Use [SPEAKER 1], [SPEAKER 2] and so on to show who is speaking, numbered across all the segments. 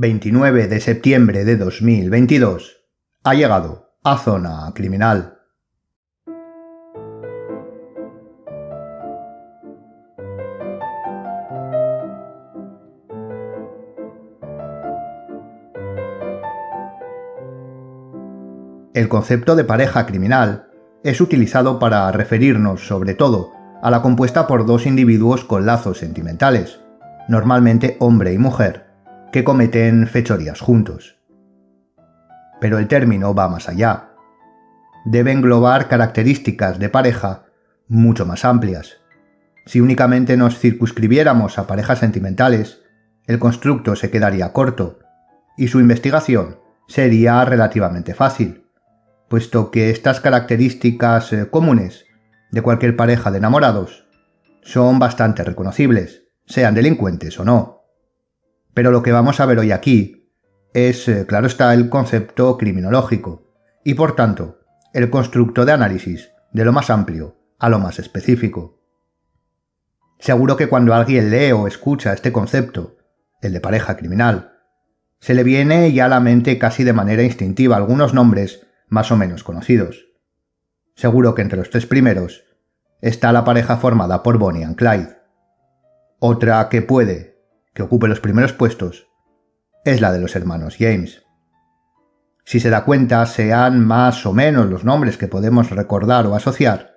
[SPEAKER 1] 29 de septiembre de 2022. Ha llegado a Zona Criminal. El concepto de pareja criminal es utilizado para referirnos sobre todo a la compuesta por dos individuos con lazos sentimentales, normalmente hombre y mujer, que cometen fechorías juntos. Pero el término va más allá. Debe englobar características de pareja mucho más amplias. Si únicamente nos circunscribiéramos a parejas sentimentales, el constructo se quedaría corto y su investigación sería relativamente fácil, puesto que estas características comunes de cualquier pareja de enamorados son bastante reconocibles, sean delincuentes o no. Pero lo que vamos a ver hoy aquí es, claro está, el concepto criminológico y, por tanto, el constructo de análisis de lo más amplio a lo más específico. Seguro que cuando alguien lee o escucha este concepto, el de pareja criminal, se le viene ya a la mente casi de manera instintiva algunos nombres más o menos conocidos. Seguro que entre los tres primeros está la pareja formada por Bonnie y Clyde. Otra que puede que ocupe los primeros puestos es la de los hermanos James. Si se da cuenta, sean más o menos los nombres que podemos recordar o asociar,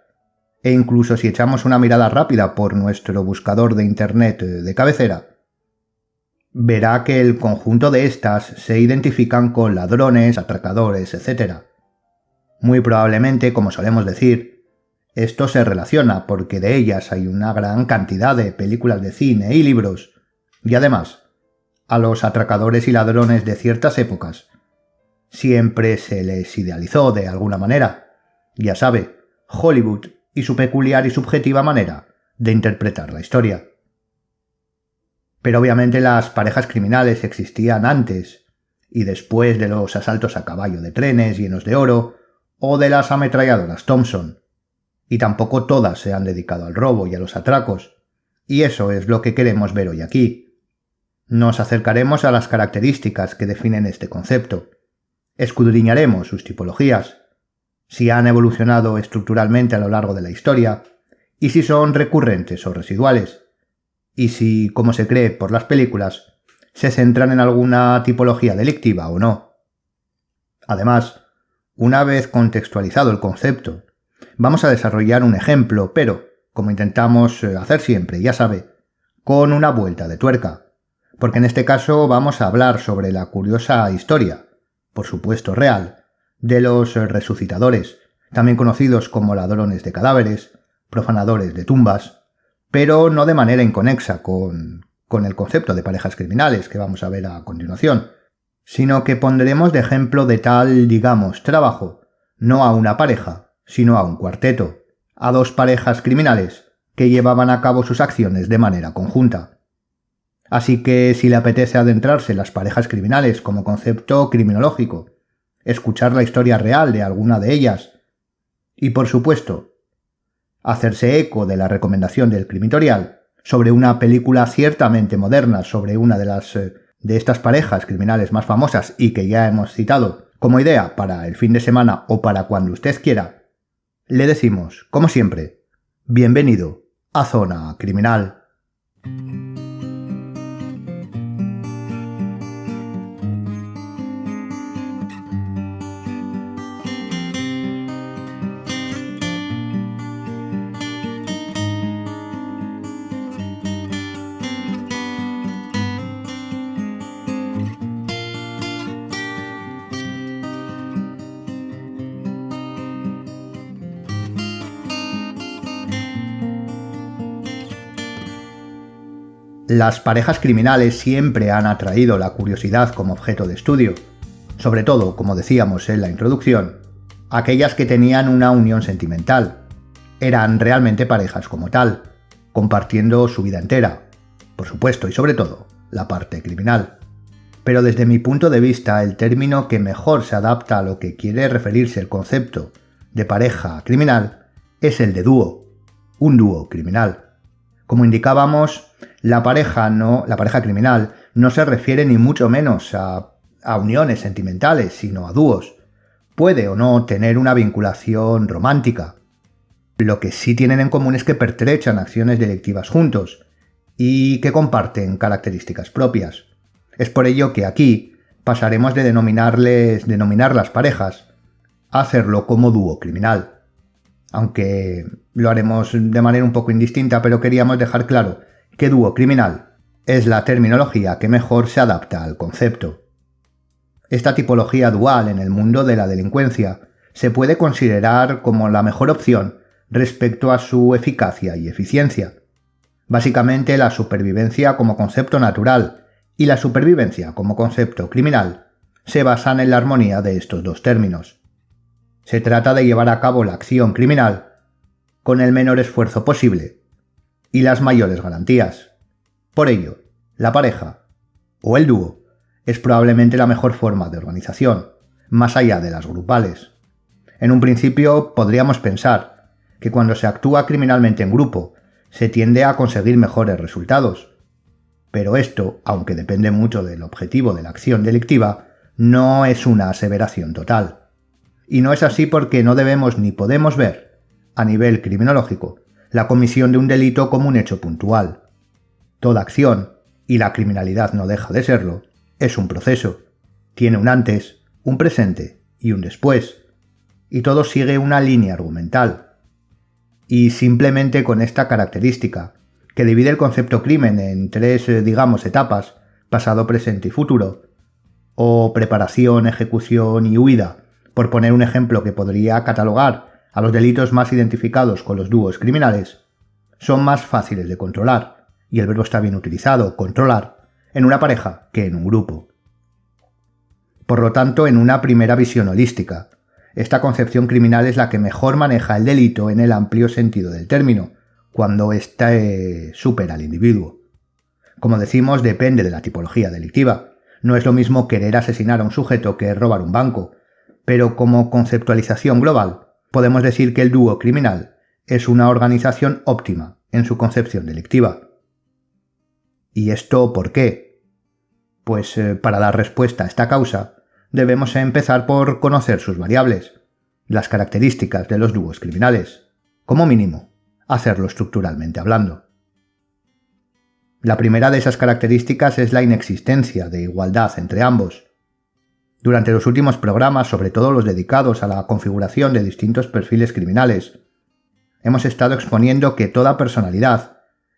[SPEAKER 1] e incluso si echamos una mirada rápida por nuestro buscador de internet de cabecera, verá que el conjunto de estas se identifican con ladrones, atracadores, etc. Muy probablemente, como solemos decir, esto se relaciona porque de ellas hay una gran cantidad de películas de cine y libros, y además, a los atracadores y ladrones de ciertas épocas siempre se les idealizó de alguna manera. Ya sabe, Hollywood y su peculiar y subjetiva manera de interpretar la historia. Pero obviamente las parejas criminales existían antes y después de los asaltos a caballo de trenes llenos de oro o de las ametralladoras Thompson, y tampoco todas se han dedicado al robo y a los atracos, y eso es lo que queremos ver hoy aquí. Nos acercaremos a las características que definen este concepto, escudriñaremos sus tipologías, si han evolucionado estructuralmente a lo largo de la historia, y si son recurrentes o residuales, y si, como se cree por las películas, se centran en alguna tipología delictiva o no. Además, una vez contextualizado el concepto, vamos a desarrollar un ejemplo, pero, como intentamos hacer siempre, ya sabe, con una vuelta de tuerca, porque en este caso vamos a hablar sobre la curiosa historia, por supuesto real, de los resucitadores, también conocidos como ladrones de cadáveres, profanadores de tumbas, pero no de manera inconexa con el concepto de parejas criminales que vamos a ver a continuación, sino que pondremos de ejemplo de tal, digamos, trabajo, no a una pareja, sino a un cuarteto, a dos parejas criminales que llevaban a cabo sus acciones de manera conjunta. Así que si le apetece adentrarse en las parejas criminales como concepto criminológico, escuchar la historia real de alguna de ellas y, por supuesto, hacerse eco de la recomendación del Crimitorial sobre una película ciertamente moderna sobre una de estas parejas criminales más famosas y que ya hemos citado como idea para el fin de semana o para cuando usted quiera, le decimos, como siempre, bienvenido a Zona Criminal. Las parejas criminales siempre han atraído la curiosidad como objeto de estudio, sobre todo, como decíamos en la introducción, aquellas que tenían una unión sentimental. Eran realmente parejas como tal, compartiendo su vida entera, por supuesto, y sobre todo, la parte criminal. Pero desde mi punto de vista, el término que mejor se adapta a lo que quiere referirse el concepto de pareja criminal es el de dúo, un dúo criminal. Como indicábamos, la pareja criminal no se refiere ni mucho menos a uniones sentimentales, sino a dúos. Puede o no tener una vinculación romántica. Lo que sí tienen en común es que pertrechan acciones delictivas juntos y que comparten características propias. Es por ello que aquí pasaremos de denominar las parejas a hacerlo como dúo criminal. Aunque lo haremos de manera un poco indistinta, pero queríamos dejar claro que dúo criminal es la terminología que mejor se adapta al concepto. Esta tipología dual en el mundo de la delincuencia se puede considerar como la mejor opción respecto a su eficacia y eficiencia. Básicamente, la supervivencia como concepto natural y la supervivencia como concepto criminal se basan en la armonía de estos dos términos. Se trata de llevar a cabo la acción criminal con el menor esfuerzo posible y las mayores garantías. Por ello, la pareja o el dúo es probablemente la mejor forma de organización, más allá de las grupales. En un principio podríamos pensar que cuando se actúa criminalmente en grupo se tiende a conseguir mejores resultados. Pero esto, aunque depende mucho del objetivo de la acción delictiva, no es una aseveración total. Y no es así porque no debemos ni podemos ver, a nivel criminológico, la comisión de un delito como un hecho puntual. Toda acción, y la criminalidad no deja de serlo, es un proceso. Tiene un antes, un presente y un después. Y todo sigue una línea argumental. Y simplemente con esta característica, que divide el concepto crimen en tres, etapas, pasado, presente y futuro, o preparación, ejecución y huida, por poner un ejemplo que podría catalogar a los delitos más identificados con los dúos criminales, son más fáciles de controlar, y el verbo está bien utilizado, controlar, en una pareja que en un grupo. Por lo tanto, en una primera visión holística, esta concepción criminal es la que mejor maneja el delito en el amplio sentido del término, cuando éste supera al individuo. Como decimos, depende de la tipología delictiva. No es lo mismo querer asesinar a un sujeto que robar un banco, pero como conceptualización global, podemos decir que el dúo criminal es una organización óptima en su concepción delictiva. ¿Y esto por qué? Pues para dar respuesta a esta causa, debemos empezar por conocer sus variables, las características de los dúos criminales, como mínimo, hacerlo estructuralmente hablando. La primera de esas características es la inexistencia de igualdad entre ambos. Durante los últimos programas, sobre todo los dedicados a la configuración de distintos perfiles criminales, hemos estado exponiendo que toda personalidad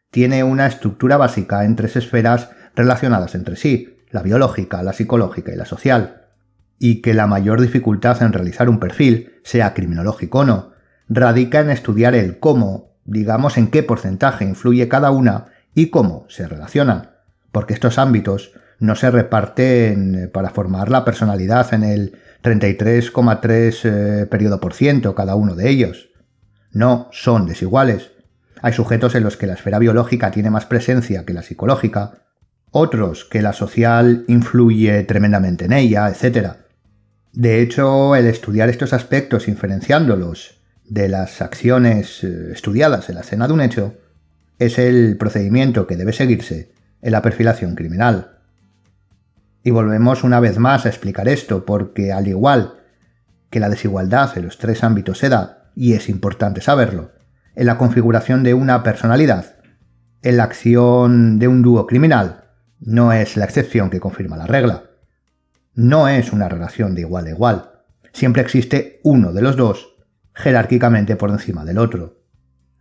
[SPEAKER 1] tiene una estructura básica en tres esferas relacionadas entre sí, la biológica, la psicológica y la social, y que la mayor dificultad en realizar un perfil, sea criminológico o no, radica en estudiar el cómo, digamos en qué porcentaje influye cada una y cómo se relacionan, porque estos ámbitos no se reparten para formar la personalidad en el 33,3 periodo por ciento cada uno de ellos. No, son desiguales. Hay sujetos en los que la esfera biológica tiene más presencia que la psicológica, otros que la social influye tremendamente en ella, etc. De hecho, el estudiar estos aspectos inferenciándolos de las acciones estudiadas en la escena de un hecho es el procedimiento que debe seguirse en la perfilación criminal. Y volvemos una vez más a explicar esto porque, al igual que la desigualdad en los tres ámbitos se da, y es importante saberlo, en la configuración de una personalidad, en la acción de un dúo criminal, no es la excepción que confirma la regla. No es una relación de igual a igual. Siempre existe uno de los dos jerárquicamente por encima del otro.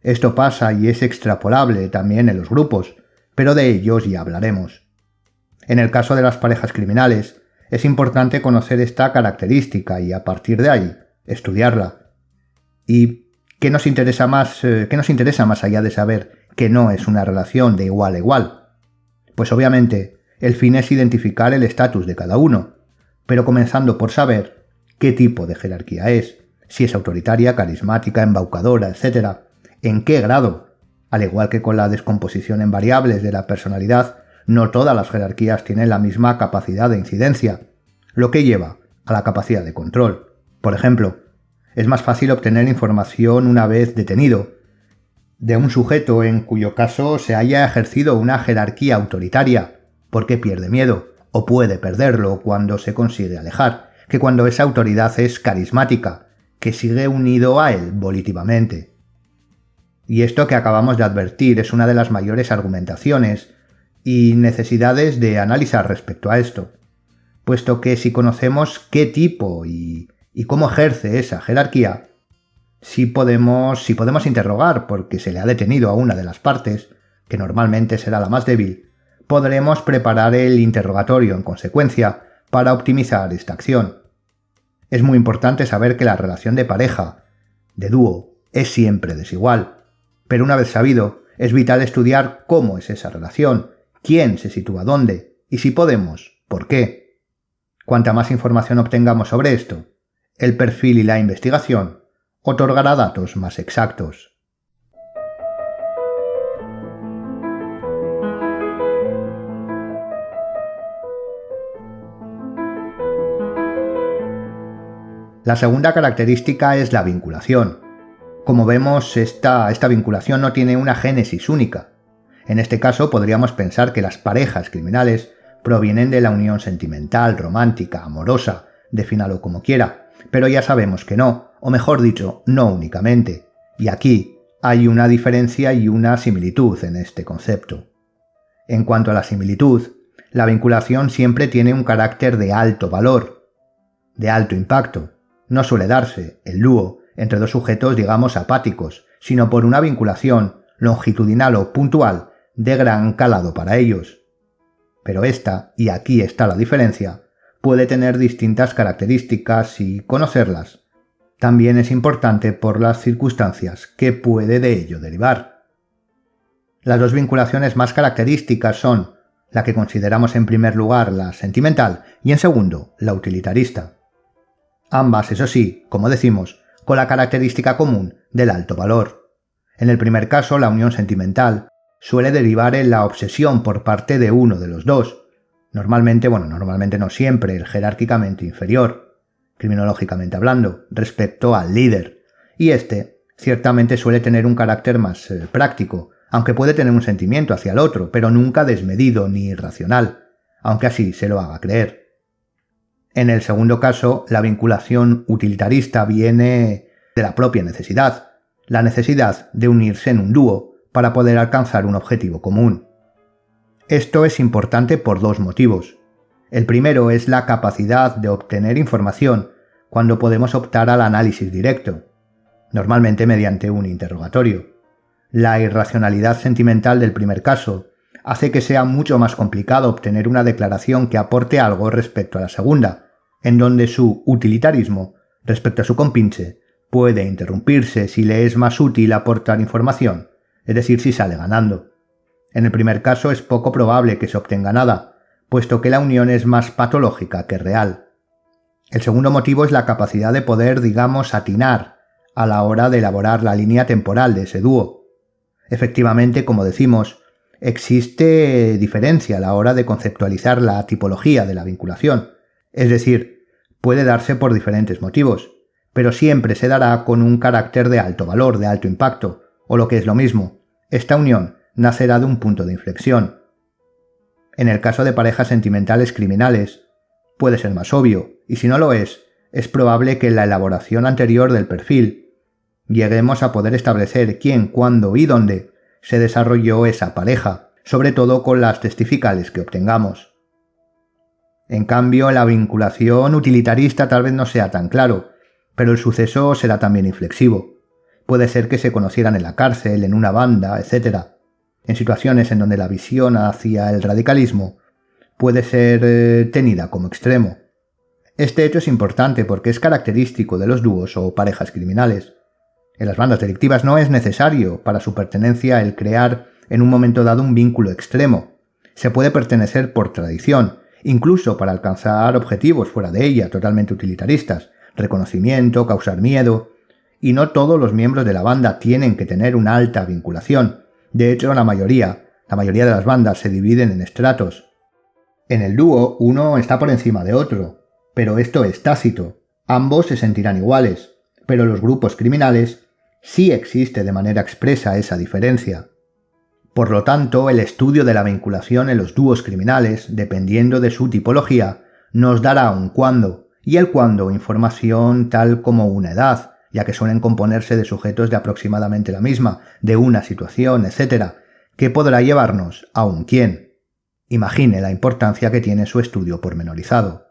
[SPEAKER 1] Esto pasa y es extrapolable también en los grupos, pero de ellos ya hablaremos. En el caso de las parejas criminales, es importante conocer esta característica y a partir de ahí estudiarla. ¿Y qué nos interesa más allá de saber que no es una relación de igual a igual? Pues obviamente el fin es identificar el estatus de cada uno, pero comenzando por saber qué tipo de jerarquía es, si es autoritaria, carismática, embaucadora, etc., en qué grado. Al igual que con la descomposición en variables de la personalidad, no todas las jerarquías tienen la misma capacidad de incidencia, lo que lleva a la capacidad de control. Por ejemplo, es más fácil obtener información una vez detenido, de un sujeto en cuyo caso se haya ejercido una jerarquía autoritaria, porque pierde miedo, o puede perderlo cuando se consigue alejar, que cuando esa autoridad es carismática, que sigue unido a él volitivamente. Y esto que acabamos de advertir es una de las mayores argumentaciones y necesidades de analizar respecto a esto, puesto que si conocemos qué tipo y cómo ejerce esa jerarquía, si podemos interrogar porque se le ha detenido a una de las partes, que normalmente será la más débil, podremos preparar el interrogatorio en consecuencia para optimizar esta acción. Es muy importante saber que la relación de pareja, de dúo, es siempre desigual, pero una vez sabido, es vital estudiar cómo es esa relación, quién se sitúa dónde y si podemos, por qué. Cuanta más información obtengamos sobre esto, el perfil y la investigación otorgará datos más exactos. La segunda característica es la vinculación. Como vemos, esta vinculación no tiene una génesis única. En este caso podríamos pensar que las parejas criminales provienen de la unión sentimental, romántica, amorosa, defínalo como quiera, pero ya sabemos que no, o mejor dicho, no únicamente. Y aquí hay una diferencia y una similitud en este concepto. En cuanto a la similitud, la vinculación siempre tiene un carácter de alto valor, de alto impacto. No suele darse, el dúo, entre dos sujetos digamos apáticos, sino por una vinculación longitudinal o puntual de gran calado para ellos. Pero esta, y aquí está la diferencia, puede tener distintas características y conocerlas también es importante por las circunstancias que puede de ello derivar. Las dos vinculaciones más características son la que consideramos en primer lugar la sentimental y en segundo la utilitarista. Ambas, eso sí, como decimos, con la característica común del alto valor. En el primer caso, la unión sentimental suele derivar en la obsesión por parte de uno de los dos, normalmente no siempre, el jerárquicamente inferior, criminológicamente hablando, respecto al líder, y este ciertamente suele tener un carácter más práctico, aunque puede tener un sentimiento hacia el otro, pero nunca desmedido ni irracional, aunque así se lo haga creer. En el segundo caso, la vinculación utilitarista viene de la propia necesidad, la necesidad de unirse en un dúo para poder alcanzar un objetivo común. Esto es importante por dos motivos. El primero es la capacidad de obtener información cuando podemos optar al análisis directo, normalmente mediante un interrogatorio. La irracionalidad sentimental del primer caso hace que sea mucho más complicado obtener una declaración que aporte algo respecto a la segunda, en donde su utilitarismo respecto a su compinche puede interrumpirse si le es más útil aportar información, es decir, si sale ganando. En el primer caso es poco probable que se obtenga nada, puesto que la unión es más patológica que real. El segundo motivo es la capacidad de poder, digamos, atinar a la hora de elaborar la línea temporal de ese dúo. Efectivamente, como decimos, existe diferencia a la hora de conceptualizar la tipología de la vinculación, es decir, puede darse por diferentes motivos, pero siempre se dará con un carácter de alto valor, de alto impacto, o lo que es lo mismo, esta unión nacerá de un punto de inflexión. En el caso de parejas sentimentales criminales, puede ser más obvio, y si no lo es probable que en la elaboración anterior del perfil lleguemos a poder establecer quién, cuándo y dónde se desarrolló esa pareja, sobre todo con las testificales que obtengamos. En cambio, en la vinculación utilitarista tal vez no sea tan claro, pero el suceso será también inflexivo. Puede ser que se conocieran en la cárcel, en una banda, etc., en situaciones en donde la visión hacia el radicalismo puede ser tenida como extremo. Este hecho es importante porque es característico de los dúos o parejas criminales. En las bandas delictivas no es necesario para su pertenencia el crear en un momento dado un vínculo extremo. Se puede pertenecer por tradición, incluso para alcanzar objetivos fuera de ella totalmente utilitaristas, reconocimiento, causar miedo, y no todos los miembros de la banda tienen que tener una alta vinculación. De hecho, la mayoría de las bandas se dividen en estratos. En el dúo, uno está por encima de otro, pero esto es tácito. Ambos se sentirán iguales, pero en los grupos criminales sí existe de manera expresa esa diferencia. Por lo tanto, el estudio de la vinculación en los dúos criminales, dependiendo de su tipología, nos dará un cuándo, y el cuándo información tal como una edad, ya que suelen componerse de sujetos de aproximadamente la misma, de una situación, etc., que podrá llevarnos a un quién. Imagine la importancia que tiene su estudio pormenorizado.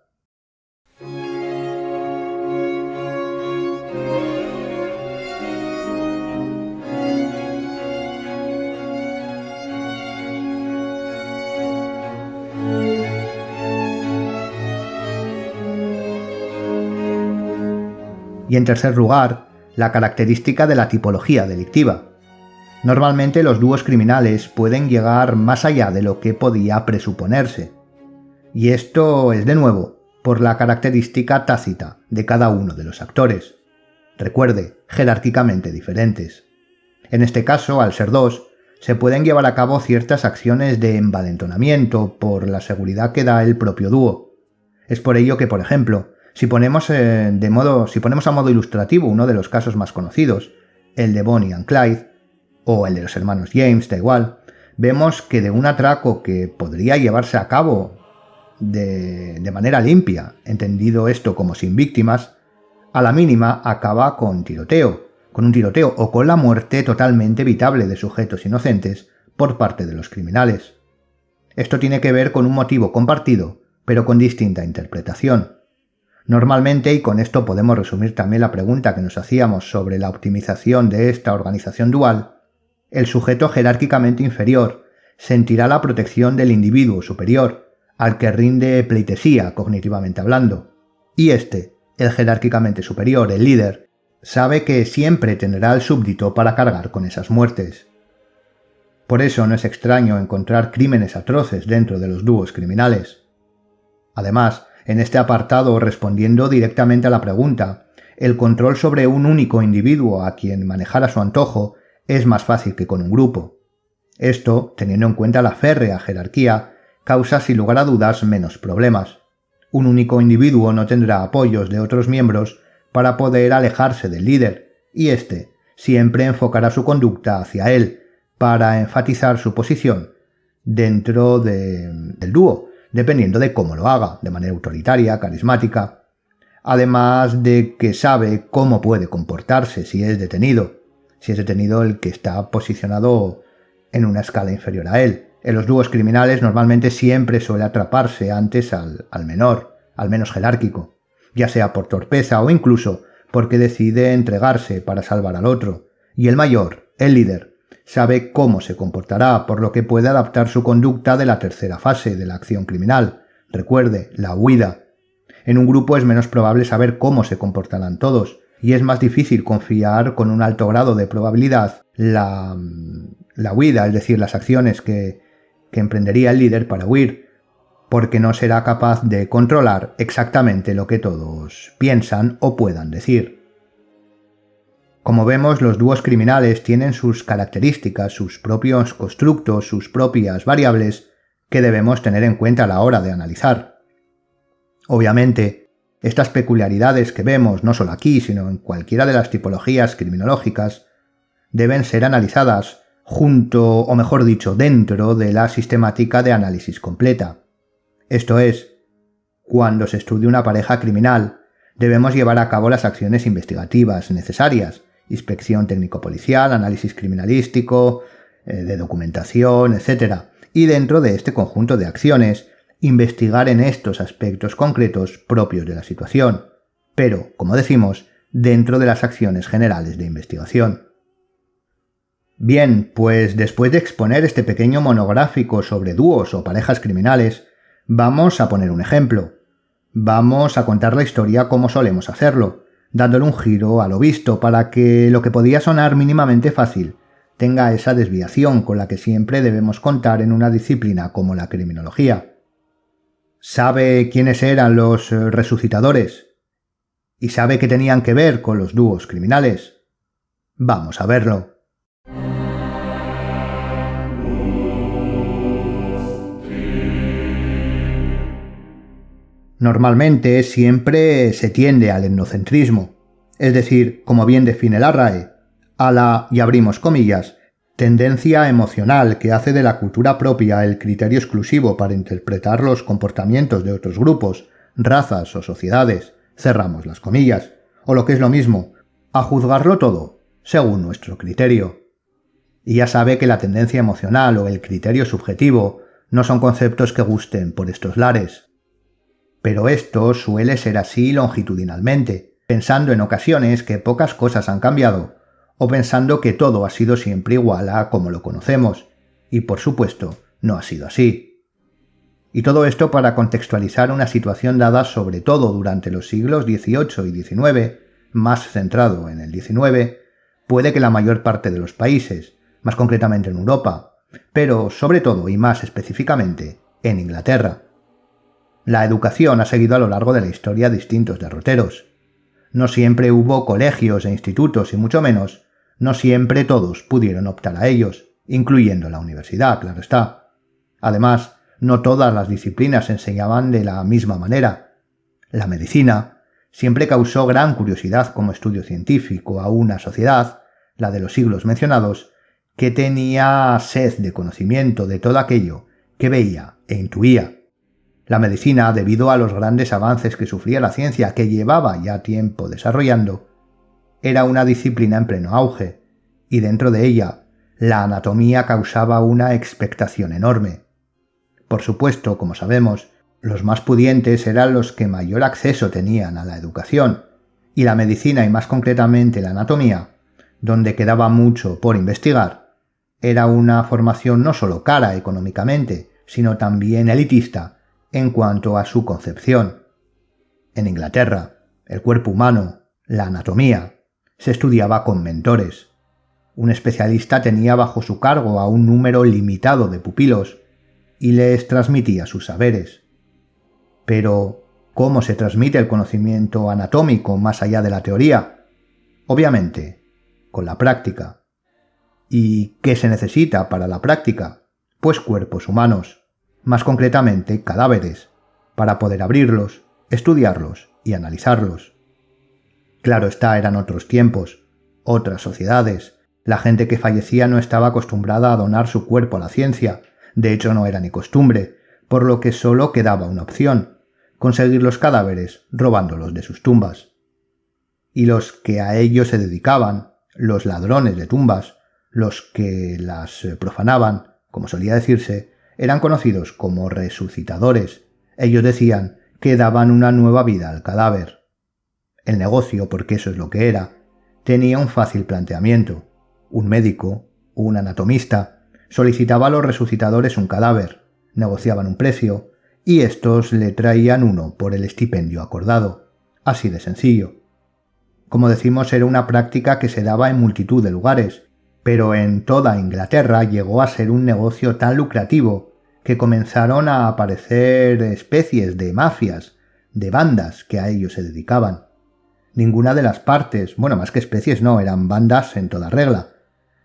[SPEAKER 1] Y en tercer lugar, la característica de la tipología delictiva. Normalmente los dúos criminales pueden llegar más allá de lo que podía presuponerse. Y esto es de nuevo por la característica tácita de cada uno de los actores. Recuerde, jerárquicamente diferentes. En este caso, al ser dos, se pueden llevar a cabo ciertas acciones de envalentonamiento por la seguridad que da el propio dúo. Es por ello que, por ejemplo, si ponemos a modo ilustrativo uno de los casos más conocidos, el de Bonnie and Clyde, o el de los hermanos James, da igual, vemos que de un atraco que podría llevarse a cabo de manera limpia, entendido esto como sin víctimas, a la mínima acaba con un tiroteo o con la muerte totalmente evitable de sujetos inocentes por parte de los criminales. Esto tiene que ver con un motivo compartido, pero con distinta interpretación. Normalmente, y con esto podemos resumir también la pregunta que nos hacíamos sobre la optimización de esta organización dual, el sujeto jerárquicamente inferior sentirá la protección del individuo superior, al que rinde pleitesía cognitivamente hablando, y el jerárquicamente superior, el líder, sabe que siempre tendrá al súbdito para cargar con esas muertes. Por eso no es extraño encontrar crímenes atroces dentro de los dúos criminales. Además, en este apartado, respondiendo directamente a la pregunta, el control sobre un único individuo a quien manejar a su antojo es más fácil que con un grupo. Esto, teniendo en cuenta la férrea jerarquía, causa sin lugar a dudas menos problemas. Un único individuo no tendrá apoyos de otros miembros para poder alejarse del líder, y éste siempre enfocará su conducta hacia él, para enfatizar su posición dentro del dúo, dependiendo de cómo lo haga, de manera autoritaria, carismática, además de que sabe cómo puede comportarse si es detenido el que está posicionado en una escala inferior a él. En los dúos criminales normalmente siempre suele atraparse antes al menor, al menos jerárquico, ya sea por torpeza o incluso porque decide entregarse para salvar al otro, y el mayor, el líder, sabe cómo se comportará, por lo que puede adaptar su conducta de la tercera fase de la acción criminal. Recuerde, la huida. En un grupo es menos probable saber cómo se comportarán todos, y es más difícil confiar con un alto grado de probabilidad la huida, es decir, las acciones que emprendería el líder para huir, porque no será capaz de controlar exactamente lo que todos piensan o puedan decir. Como vemos, los dúos criminales tienen sus características, sus propios constructos, sus propias variables que debemos tener en cuenta a la hora de analizar. Obviamente, estas peculiaridades que vemos no solo aquí, sino en cualquiera de las tipologías criminológicas, deben ser analizadas junto, o mejor dicho, dentro de la sistemática de análisis completa. Esto es, cuando se estudia una pareja criminal, debemos llevar a cabo las acciones investigativas necesarias, inspección técnico-policial, análisis criminalístico, de documentación, etc. Y dentro de este conjunto de acciones, investigar en estos aspectos concretos propios de la situación, pero, como decimos, dentro de las acciones generales de investigación. Bien, pues después de exponer este pequeño monográfico sobre dúos o parejas criminales, vamos a poner un ejemplo. Vamos a contar la historia como solemos hacerlo, dándole un giro a lo visto para que lo que podía sonar mínimamente fácil tenga esa desviación con la que siempre debemos contar en una disciplina como la criminología. ¿Sabe quiénes eran los resucitadores? ¿Y sabe qué tenían que ver con los dúos criminales? Vamos a verlo. Normalmente siempre se tiende al etnocentrismo, es decir, como bien define la RAE, a la, y abrimos comillas, tendencia emocional que hace de la cultura propia el criterio exclusivo para interpretar los comportamientos de otros grupos, razas o sociedades, cerramos las comillas, o lo que es lo mismo, a juzgarlo todo, según nuestro criterio. Y ya sabe que la tendencia emocional o el criterio subjetivo no son conceptos que gusten por estos lares. Pero esto suele ser así longitudinalmente, pensando en ocasiones que pocas cosas han cambiado, o pensando que todo ha sido siempre igual a como lo conocemos, y por supuesto no ha sido así. Y todo esto para contextualizar una situación dada sobre todo durante los siglos XVIII y XIX, más centrado en el XIX, puede que la mayor parte de los países, más concretamente en Europa, pero sobre todo y más específicamente en Inglaterra. La educación ha seguido a lo largo de la historia distintos derroteros. No siempre hubo colegios e institutos y mucho menos, no siempre todos pudieron optar a ellos, incluyendo la universidad, claro está. Además, no todas las disciplinas se enseñaban de la misma manera. La medicina siempre causó gran curiosidad como estudio científico a una sociedad, la de los siglos mencionados, que tenía sed de conocimiento de todo aquello que veía e intuía. La medicina, debido a los grandes avances que sufría la ciencia que llevaba ya tiempo desarrollando, era una disciplina en pleno auge, y dentro de ella, la anatomía causaba una expectación enorme. Por supuesto, como sabemos, los más pudientes eran los que mayor acceso tenían a la educación, y la medicina y más concretamente la anatomía, donde quedaba mucho por investigar, era una formación no solo cara económicamente, sino también elitista en cuanto a su concepción. En Inglaterra, el cuerpo humano, la anatomía, se estudiaba con mentores. Un especialista tenía bajo su cargo a un número limitado de pupilos y les transmitía sus saberes. Pero, ¿cómo se transmite el conocimiento anatómico más allá de la teoría? Obviamente, con la práctica. ¿Y qué se necesita para la práctica? Pues cuerpos humanos, más concretamente cadáveres, para poder abrirlos, estudiarlos y analizarlos. Claro está, eran otros tiempos, otras sociedades. La gente que fallecía no estaba acostumbrada a donar su cuerpo a la ciencia, de hecho no era ni costumbre, por lo que solo quedaba una opción: conseguir los cadáveres robándolos de sus tumbas. Y los que a ello se dedicaban, los ladrones de tumbas, los que las profanaban, como solía decirse, eran conocidos como resucitadores. Ellos decían que daban una nueva vida al cadáver. El negocio, porque eso es lo que era, tenía un fácil planteamiento. Un médico, un anatomista, solicitaba a los resucitadores un cadáver, negociaban un precio, y estos le traían uno por el estipendio acordado. Así de sencillo. Como decimos, era una práctica que se daba en multitud de lugares, pero en toda Inglaterra llegó a ser un negocio tan lucrativo que comenzaron a aparecer especies de mafias, de bandas que a ello se dedicaban. Ninguna de las partes, bueno, más que especies no, eran bandas en toda regla.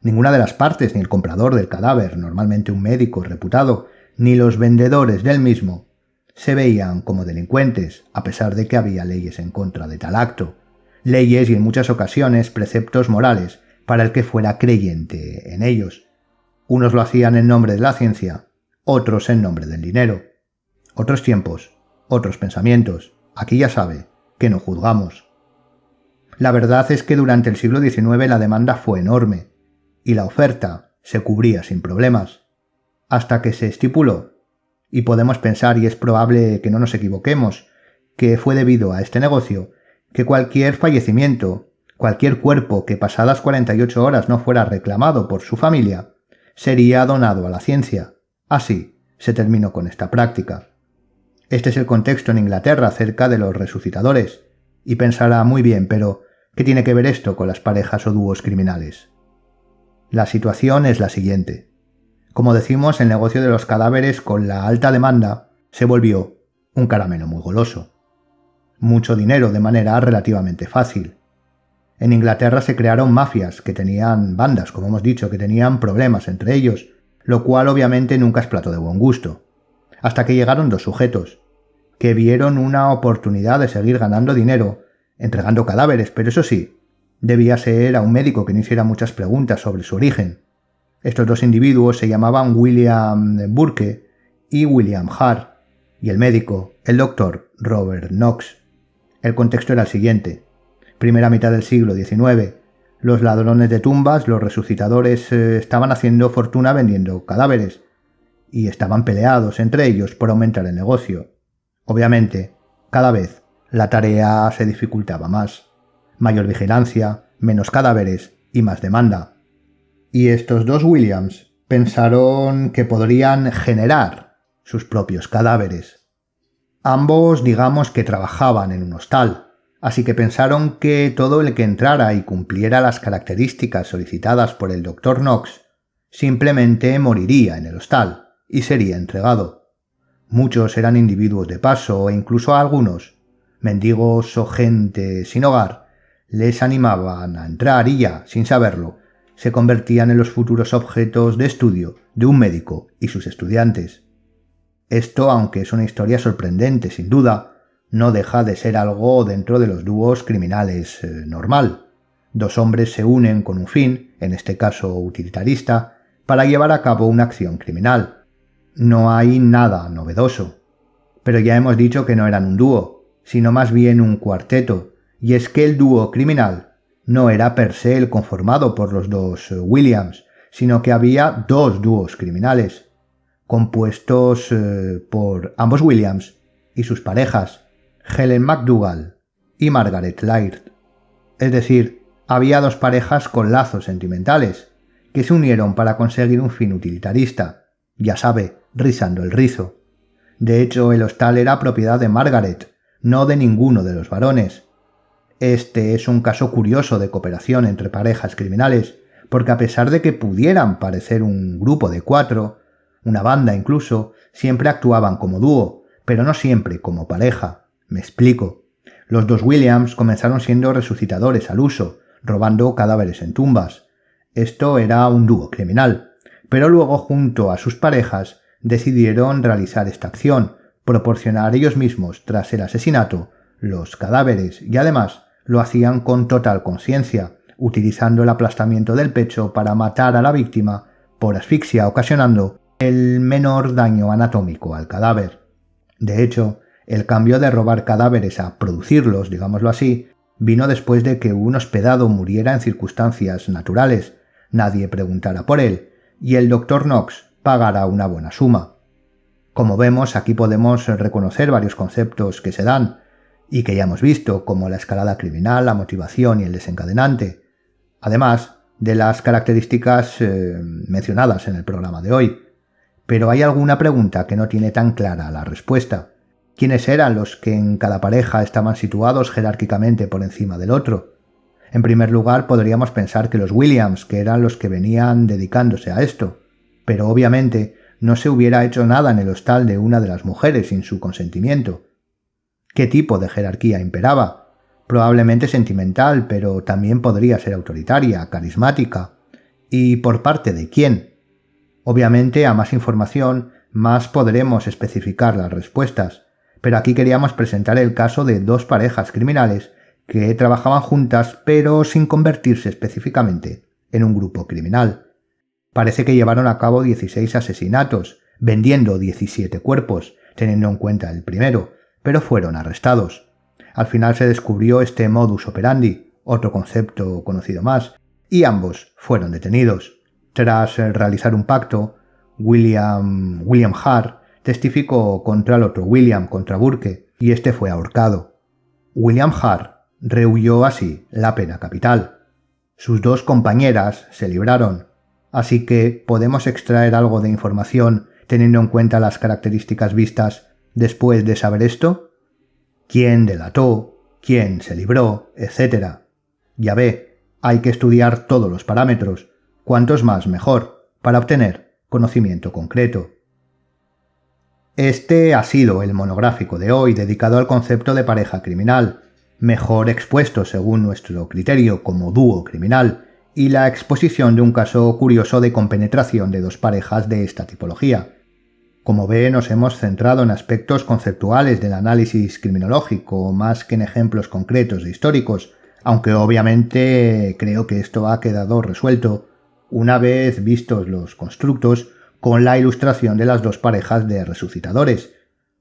[SPEAKER 1] Ninguna de las partes, ni el comprador del cadáver, normalmente un médico reputado, ni los vendedores del mismo, se veían como delincuentes, a pesar de que había leyes en contra de tal acto. Leyes y en muchas ocasiones preceptos morales para el que fuera creyente en ellos. Unos lo hacían en nombre de la ciencia, otros en nombre del dinero. Otros tiempos, otros pensamientos. Aquí ya sabe que no juzgamos. La verdad es que durante el siglo XIX la demanda fue enorme y la oferta se cubría sin problemas, hasta que se estipuló, y podemos pensar, y es probable que no nos equivoquemos, que fue debido a este negocio, que cualquier fallecimiento, cualquier cuerpo que pasadas 48 horas no fuera reclamado por su familia, sería donado a la ciencia. Así se terminó con esta práctica. Este es el contexto en Inglaterra acerca de los resucitadores, y pensará muy bien, pero ¿qué tiene que ver esto con las parejas o dúos criminales? La situación es la siguiente. Como decimos, el negocio de los cadáveres con la alta demanda se volvió un caramelo muy goloso. Mucho dinero de manera relativamente fácil. En Inglaterra se crearon mafias que tenían bandas, como hemos dicho, que tenían problemas entre ellos, lo cual obviamente nunca es plato de buen gusto. Hasta que llegaron dos sujetos, que vieron una oportunidad de seguir ganando dinero, entregando cadáveres, pero eso sí, debía ser a un médico que no hiciera muchas preguntas sobre su origen. Estos dos individuos se llamaban William Burke y William Hart, y el médico, el doctor Robert Knox. El contexto era el siguiente. Primera mitad del siglo XIX. Los ladrones de tumbas, los resucitadores, estaban haciendo fortuna vendiendo cadáveres, y estaban peleados entre ellos por aumentar el negocio. Obviamente, cada vez la tarea se dificultaba más. Mayor vigilancia, menos cadáveres y más demanda. Y estos dos Williams pensaron que podrían generar sus propios cadáveres. Ambos, digamos que trabajaban en un hostal, así que pensaron que todo el que entrara y cumpliera las características solicitadas por el Dr. Knox simplemente moriría en el hostal y sería entregado. Muchos eran individuos de paso e incluso a algunos, mendigos o gente sin hogar, les animaban a entrar y ya, sin saberlo, se convertían en los futuros objetos de estudio de un médico y sus estudiantes. Esto, aunque es una historia sorprendente sin duda, no deja de ser algo dentro de los dúos criminales normal. Dos hombres se unen con un fin, en este caso utilitarista, para llevar a cabo una acción criminal. No hay nada novedoso. Pero ya hemos dicho que no eran un dúo, sino más bien un cuarteto, y es que el dúo criminal no era per se el conformado por los dos Williams, sino que había dos dúos criminales, compuestos por ambos Williams y sus parejas, Helen McDougall y Margaret Laird. Es decir, había dos parejas con lazos sentimentales, que se unieron para conseguir un fin utilitarista, ya sabe, rizando el rizo. De hecho, el hostal era propiedad de Margaret, no de ninguno de los varones. Este es un caso curioso de cooperación entre parejas criminales, porque a pesar de que pudieran parecer un grupo de cuatro, una banda incluso, siempre actuaban como dúo, pero no siempre como pareja. Me explico. Los dos Williams comenzaron siendo resucitadores al uso, robando cadáveres en tumbas. Esto era un dúo criminal, pero luego junto a sus parejas decidieron realizar esta acción, proporcionar ellos mismos, tras el asesinato, los cadáveres y además lo hacían con total conciencia, utilizando el aplastamiento del pecho para matar a la víctima por asfixia, ocasionando el menor daño anatómico al cadáver. De hecho, el cambio de robar cadáveres a producirlos, digámoslo así, vino después de que un hospedado muriera en circunstancias naturales, nadie preguntara por él, y el Dr. Knox pagara una buena suma. Como vemos, aquí podemos reconocer varios conceptos que se dan, y que ya hemos visto, como la escalada criminal, la motivación y el desencadenante, además de las características mencionadas en el programa de hoy. Pero hay alguna pregunta que no tiene tan clara la respuesta. ¿Quiénes eran los que en cada pareja estaban situados jerárquicamente por encima del otro? En primer lugar, podríamos pensar que los Williams, que eran los que venían dedicándose a esto, pero obviamente no se hubiera hecho nada en el hostal de una de las mujeres sin su consentimiento. ¿Qué tipo de jerarquía imperaba? Probablemente sentimental, pero también podría ser autoritaria, carismática. ¿Y por parte de quién? Obviamente, a más información, más podremos especificar las respuestas, pero aquí queríamos presentar el caso de dos parejas criminales que trabajaban juntas pero sin convertirse específicamente en un grupo criminal. Parece que llevaron a cabo 16 asesinatos, vendiendo 17 cuerpos, teniendo en cuenta el primero, pero fueron arrestados. Al final se descubrió este modus operandi, otro concepto conocido más, y ambos fueron detenidos. Tras realizar un pacto, William Hart testificó contra el otro William, contra Burke, y este fue ahorcado. William Hart rehuyó así la pena capital. Sus dos compañeras se libraron, así que podemos extraer algo de información teniendo en cuenta las características vistas después de saber esto. ¿Quién delató? ¿Quién se libró? Etcétera. Ya ve, hay que estudiar todos los parámetros, cuantos más mejor, para obtener conocimiento concreto. Este ha sido el monográfico de hoy dedicado al concepto de pareja criminal, mejor expuesto según nuestro criterio como dúo criminal, y la exposición de un caso curioso de compenetración de dos parejas de esta tipología. Como ve, nos hemos centrado en aspectos conceptuales del análisis criminológico más que en ejemplos concretos e históricos, aunque obviamente creo que esto ha quedado resuelto. una vez vistos los constructos, con la ilustración de las dos parejas de resucitadores.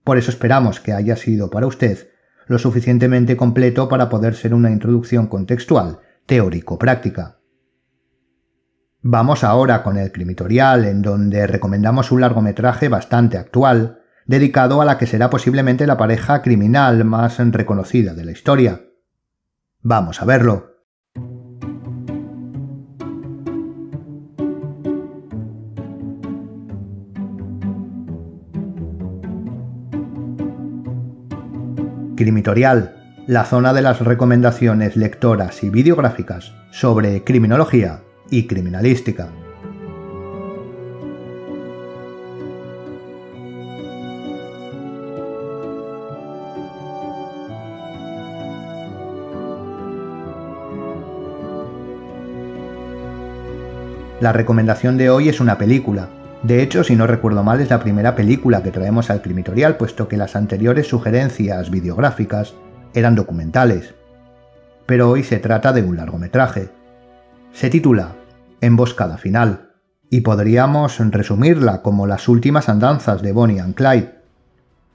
[SPEAKER 1] Por eso esperamos que haya sido para usted lo suficientemente completo para poder ser una introducción contextual, teórico-práctica. Vamos ahora con el crimitorial, en donde recomendamos un largometraje bastante actual, dedicado a la que será posiblemente la pareja criminal más reconocida de la historia. Vamos a verlo. Crimitorial, la zona de las recomendaciones lectoras y videográficas sobre criminología y criminalística. La recomendación de hoy es una película. De hecho, si no recuerdo mal, es la primera película que traemos al crimitorial, puesto que las anteriores sugerencias videográficas eran documentales. Pero hoy se trata de un largometraje. Se titula Emboscada final, y podríamos resumirla como las últimas andanzas de Bonnie and Clyde,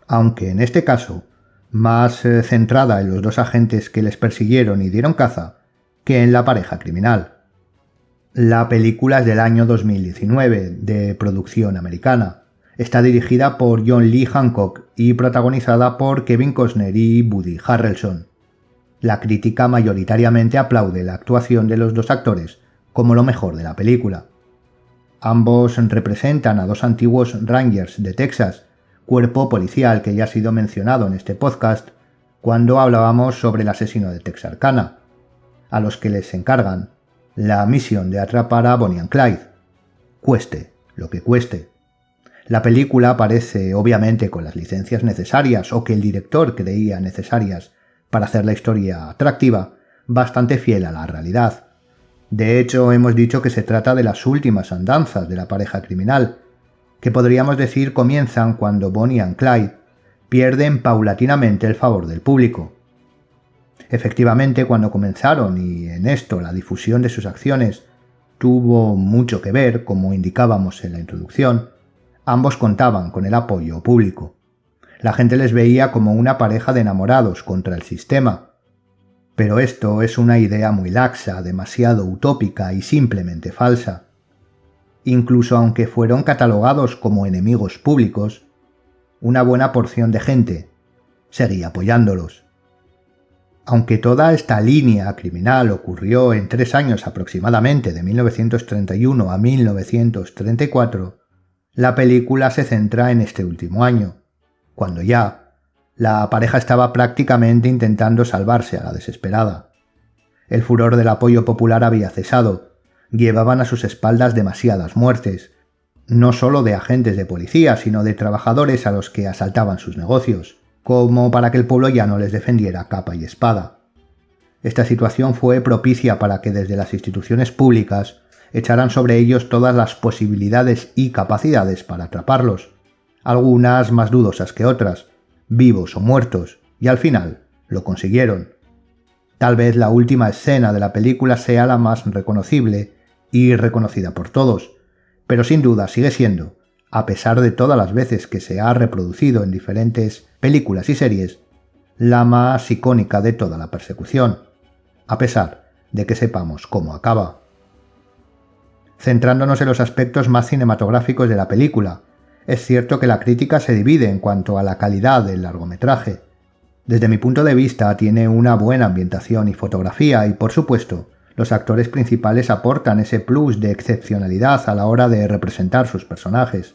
[SPEAKER 1] aunque en este caso más centrada en los dos agentes que les persiguieron y dieron caza que en la pareja criminal. La película es del año 2019, de producción americana. Está dirigida por John Lee Hancock y protagonizada por Kevin Costner y Woody Harrelson. La crítica mayoritariamente aplaude la actuación de los dos actores como lo mejor de la película. Ambos representan a dos antiguos Rangers de Texas, cuerpo policial que ya ha sido mencionado en este podcast cuando hablábamos sobre el asesino de Texarkana, a los que les encargan la misión de atrapar a Bonnie and Clyde, cueste lo que cueste. La película aparece obviamente con las licencias necesarias o que el director creía necesarias para hacer la historia atractiva, bastante fiel a la realidad. De hecho, hemos dicho que se trata de las últimas andanzas de la pareja criminal, que podríamos decir comienzan cuando Bonnie and Clyde pierden paulatinamente el favor del público. Efectivamente, cuando comenzaron, y en esto la difusión de sus acciones tuvo mucho que ver, como indicábamos en la introducción, ambos contaban con el apoyo público. La gente les veía como una pareja de enamorados contra el sistema. Pero esto es una idea muy laxa, demasiado utópica y simplemente falsa. Incluso aunque fueron catalogados como enemigos públicos, una buena porción de gente seguía apoyándolos. Aunque toda esta línea criminal ocurrió en 3 años aproximadamente, de 1931 a 1934, la película se centra en este último año, cuando ya la pareja estaba prácticamente intentando salvarse a la desesperada. El furor del apoyo popular había cesado, llevaban a sus espaldas demasiadas muertes, no solo de agentes de policía, sino de trabajadores a los que asaltaban sus negocios, como para que el pueblo ya no les defendiera capa y espada. Esta situación fue propicia para que desde las instituciones públicas echaran sobre ellos todas las posibilidades y capacidades para atraparlos, algunas más dudosas que otras, vivos o muertos, y al final lo consiguieron. Tal vez la última escena de la película sea la más reconocible y reconocida por todos, pero sin duda sigue siendo, a pesar de todas las veces que se ha reproducido en diferentes películas y series, la más icónica de toda la persecución, a pesar de que sepamos cómo acaba. Centrándonos en los aspectos más cinematográficos de la película, es cierto que la crítica se divide en cuanto a la calidad del largometraje. Desde mi punto de vista tiene una buena ambientación y fotografía y, por supuesto, los actores principales aportan ese plus de excepcionalidad a la hora de representar sus personajes.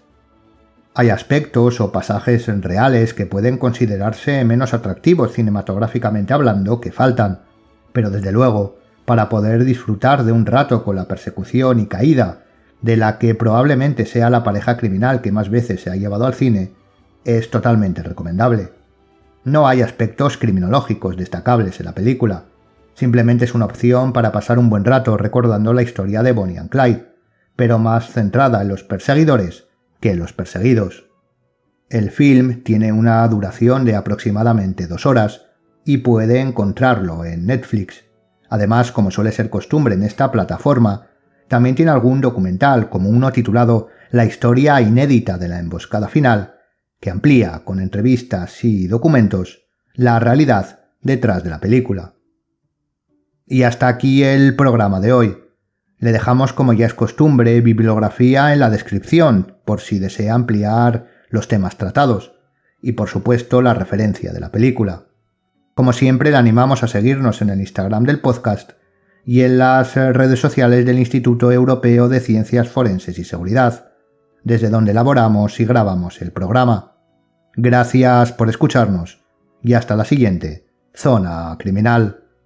[SPEAKER 1] Hay aspectos o pasajes reales que pueden considerarse menos atractivos cinematográficamente hablando que faltan, pero desde luego, para poder disfrutar de un rato con la persecución y caída de la que probablemente sea la pareja criminal que más veces se ha llevado al cine, es totalmente recomendable. No hay aspectos criminológicos destacables en la película, simplemente es una opción para pasar un buen rato recordando la historia de Bonnie and Clyde, pero más centrada en los perseguidores que en los perseguidos. El film tiene una duración de aproximadamente 2 horas y puede encontrarlo en Netflix. Además, como suele ser costumbre en esta plataforma, También tiene algún documental, como uno titulado La historia inédita de la emboscada final, que amplía, con entrevistas y documentos, la realidad detrás de la película. Y hasta aquí el programa de hoy. Le dejamos, como ya es costumbre, bibliografía en la descripción, por si desea ampliar los temas tratados, y por supuesto la referencia de la película. Como siempre, le animamos a seguirnos en el Instagram del podcast y en las redes sociales del Instituto Europeo de Ciencias Forenses y Seguridad, desde donde elaboramos y grabamos el programa. Gracias por escucharnos y hasta la siguiente Zona Criminal.